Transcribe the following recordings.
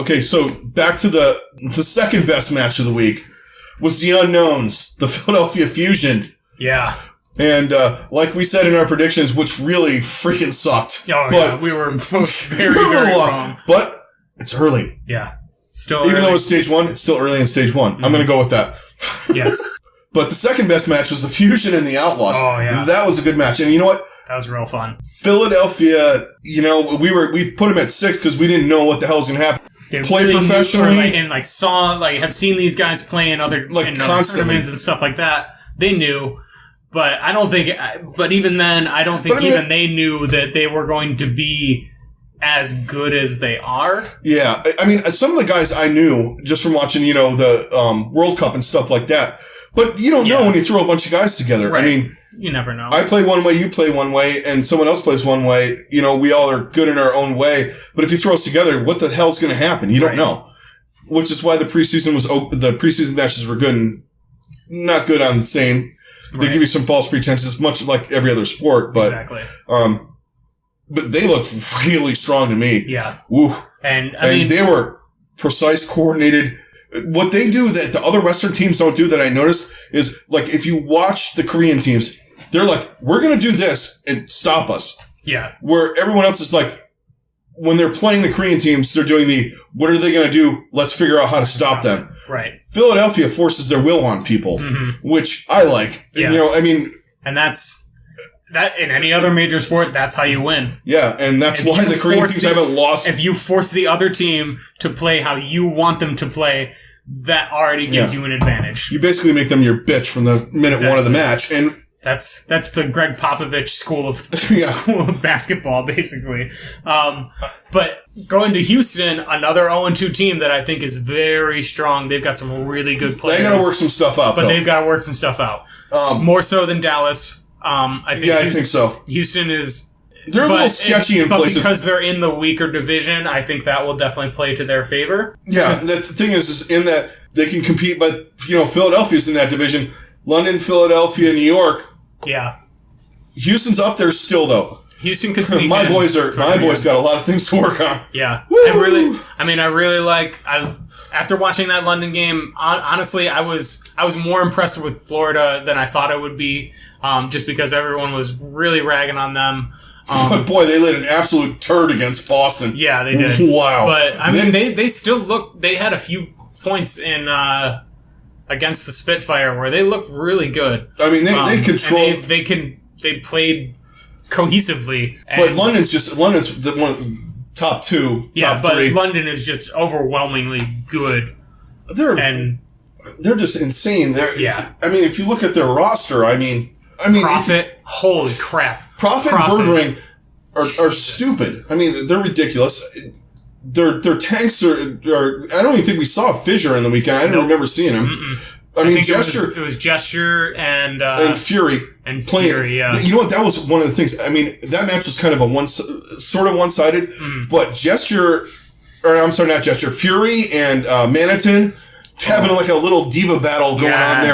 Okay, so back to the second best match of the week was the Unknowns, the Philadelphia Fusion. Yeah. And like we said in our predictions, which really freaking sucked. Oh, yeah, we were both very, very wrong. But it's early. Yeah. Still Even early. though it's stage 1, it's still early in stage 1. Mm-hmm. I'm going to go with that. Yes. But the second best match was the Fusion and the Outlaws. Oh, yeah. That was a good match. And you know what? That was real fun. Philadelphia, we put them at 6 because we didn't know what the hell was going to happen. They play really professionally. Have seen these guys play in other tournaments and stuff like that. They knew. But I don't think, but even then, I don't think they knew that they were going to be as good as they are. Yeah. I mean, some of the guys I knew just from watching, the World Cup and stuff like that. But you don't know when you throw a bunch of guys together. Right. I mean, you never know. I play one way, you play one way, and someone else plays one way. We all are good in our own way. But if you throw us together, what the hell's going to happen? You don't know. Which is why the preseason matches were good and not good on the same. They give you some false pretenses, much like every other sport, but exactly. But they look really strong to me. Yeah. Woo. And they were precise, coordinated. What they do that the other Western teams don't do that I noticed is, like, if you watch the Korean teams, they're like, we're going to do this and stop us. Yeah. Where everyone else is like, when they're playing the Korean teams, they're doing what are they going to do? Let's figure out how to stop them. Right. Philadelphia forces their will on people, which I like. Yeah. And that's that in any other major sport, that's how you win. Yeah, and that's why the Korean teams haven't lost. If you force the other team to play how you want them to play, that already gives you an advantage. You basically make them your bitch from the minute one of the match, and that's the Greg Popovich school of basketball, basically. But going to Houston, another 0-2 team that I think is very strong. They've got some really good players. They got to work some stuff out, they've got to work some stuff out. More so than Dallas. I think so. Houston is. They're a little sketchy in places. But because they're in the weaker division, I think that will definitely play to their favor. Yeah, the thing is in that they can compete, but Philadelphia's in that division. London, Philadelphia, New York. Yeah. Houston's up there still, though. Houston can sneak My boys got a lot of things to work on. Yeah. I really like. After watching that London game, honestly, I was more impressed with Florida than I thought I would be, just because everyone was really ragging on them. But boy, they laid an absolute turd against Boston. Yeah, they did. Wow. But they still look. They had a few points in against the Spitfire where they looked really good. I mean, they controlled. They played cohesively. But London's one of the top two, top three. But London is just overwhelmingly good. They're just insane. I mean, if you look at their roster, I mean, Profit, holy crap. Profit and Birdring are stupid. I mean, they're ridiculous. Their tanks are. I don't even think we saw a Fissure in the weekend. I didn't remember seeing him. I mean, Gesture. It was Gesture and Fury. And Fury, yeah. You know what? That was one of the things. I mean, that match was kind of sort of one-sided. But Gesture, or I'm sorry, not Gesture. Fury and Manitou having like a little diva battle going on there.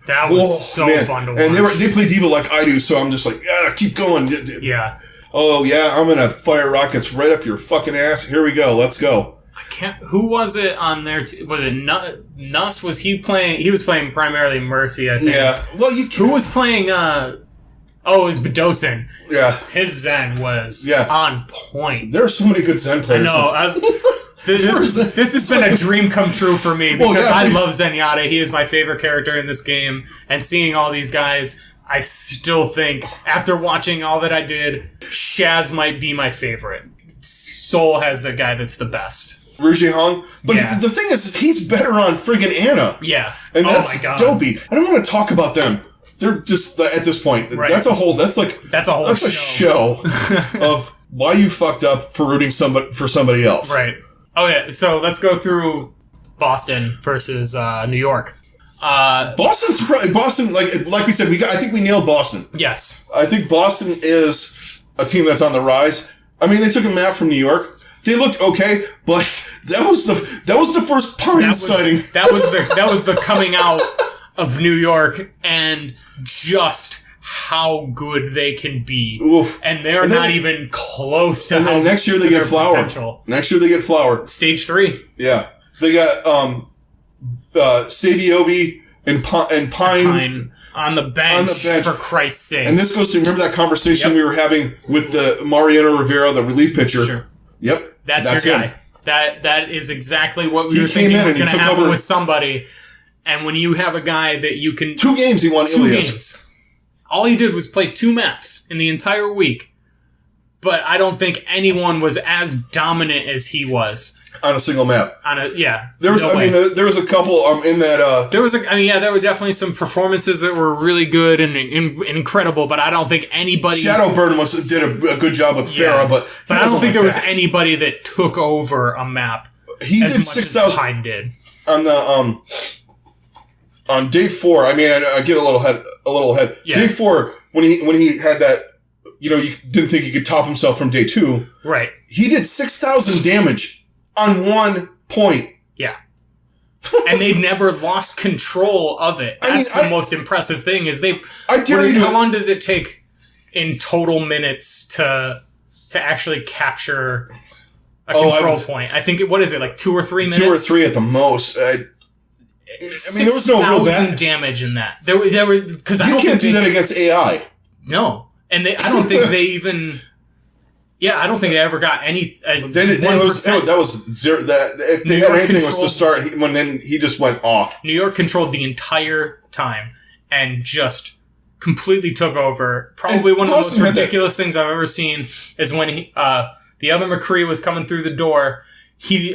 That was fun to watch. And they play diva like I do, so I'm just like, keep going. Yeah. Oh yeah, I'm gonna fire rockets right up your fucking ass. Here we go. Let's go. Who was it on there? Was it Nuss? Was he playing? He was playing primarily Mercy, I think. Yeah. Well, who was playing? It was Bedosin. Yeah. His Zen was on point. There are so many good Zen players. I know. This has been a dream come true for me because I love Zenyatta. He is my favorite character in this game, and seeing all these guys, I still think after watching all that I did, Shaz might be my favorite. Soul has the guy that's the best. Rouge Hong. But the thing is he's better on friggin' Anna. Yeah. And that's dopey. I don't want to talk about them. They're just, at this point, right. That's a show of why you fucked up for rooting for somebody else. Right. Okay, so let's go through Boston versus New York. Boston, like we said, I think we nailed Boston. Yes. I think Boston is a team that's on the rise. I mean, they took a map from New York. They looked okay, but that was the first Pine sighting. That was the coming out of New York, and just how good they can be. Oof. And they're not even close to. And then next year they get Flower. Potential. Next year they get Flower. Stage 3. Yeah, they got Sabiobi and Pine on the bench. For Christ's sake. And this goes to, remember that conversation we were having with the Mariano Rivera, the relief pitcher. Sure. Yep, that's your guy. him. That is exactly what we were thinking was going to happen with somebody. And when you have a guy that you can... 2 games he won. 2 games. All he did was play 2 maps in the entire week. But I don't think anyone was as dominant as he was. On a single map. There was a couple in that... there were definitely some performances that were really good and incredible, but I don't think anybody... Shadowburn did a good job with Farah, but I don't think there was anybody that took over a map. He did 6,000. Pine did. On the... On day 4, I get a little ahead. Yeah. Day 4, when he had that, you didn't think he could top himself from day 2. Right. He did 6,000 damage on 1 point. Yeah. And they've never lost control of it. That's the most impressive thing is how long does it take in total minutes to actually capture a control point? I think, what is it, like 2 or 3 minutes? 2 or 3 at the most. There was no real bad damage in that. There were because you can't do that against AI. No, and I don't think they even. Yeah, I don't think they ever got any. That was zero. If they had anything, was to start when then he just went off. New York controlled the entire time and just completely took over. Probably one of the most ridiculous things I've ever seen is when the other McCree was coming through the door. He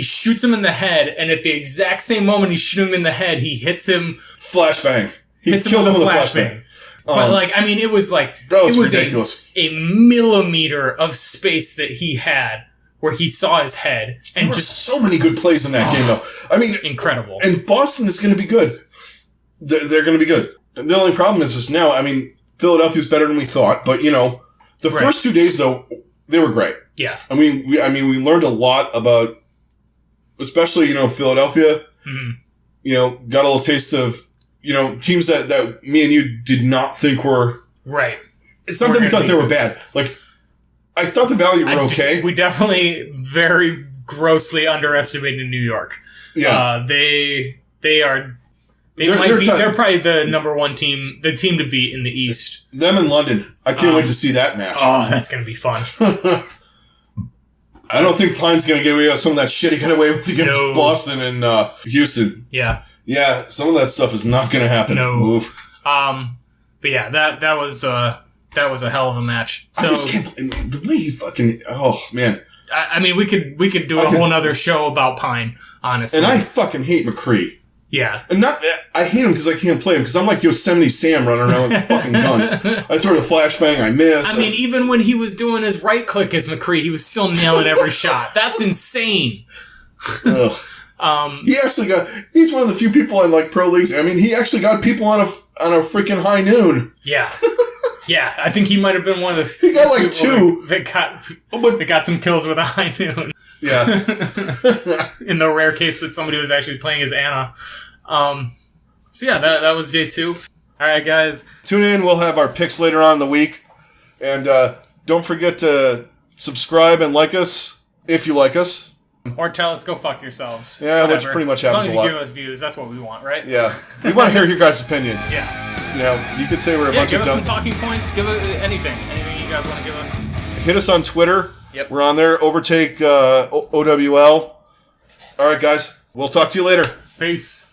shoots him in the head, and at the exact same moment he shoots him in the head, he hits him. Flashbang. He hits him with a flashbang. But it was like that was ridiculous. A millimeter of space that he had where he saw his head, and just so many good plays in that game, though. Incredible. And Boston is going to be good. They're going to be good. The only problem is now. Philadelphia's better than we thought, but the first 2 days though they were great. Yeah. We learned a lot about, especially, Philadelphia, got a little taste of, teams that me and you did not think were... Right. It's not that we thought they were bad. Like, I thought the Valley were okay. We definitely very grossly underestimated New York. Yeah. They're probably the number 1 team, the team to beat in the East. Them in London. I can't wait to see that match. Oh, that's going to be fun. I don't think Pine's going to get away with some of that shit he got away with against Boston and Houston. Yeah. Yeah, some of that stuff is not going to happen. No. Oof. But yeah, that was a hell of a match. So, I just can't believe the way he fucking... Oh, man. We could do a whole other show about Pine, honestly. And I fucking hate McCree. Yeah. And I hate him because I can't play him, because I'm like Yosemite Sam running around with fucking guns. I throw the flashbang, I miss. Even when he was doing his right click as McCree, he was still nailing every shot. That's insane. Ugh. He's one of the few people in pro leagues. He actually got people on a freaking high noon. Yeah. Yeah, I think he might have been one of the He got 2 that got some kills with a high noon. Yeah. In the rare case that somebody was actually playing as Anna. That was day 2. All right, guys. Tune in. We'll have our picks later on in the week. And don't forget to subscribe and like us if you like us. Or tell us, go fuck yourselves. Yeah, which pretty much happens a lot. As long as you give us views, that's what we want, right? Yeah. We want to hear your guys' opinion. Yeah. You could say we're a bunch of give us some talking points. Give us anything you guys want to give us. Hit us on Twitter. Yep. We're on there. Overtake OWL. All right, guys. We'll talk to you later. Peace.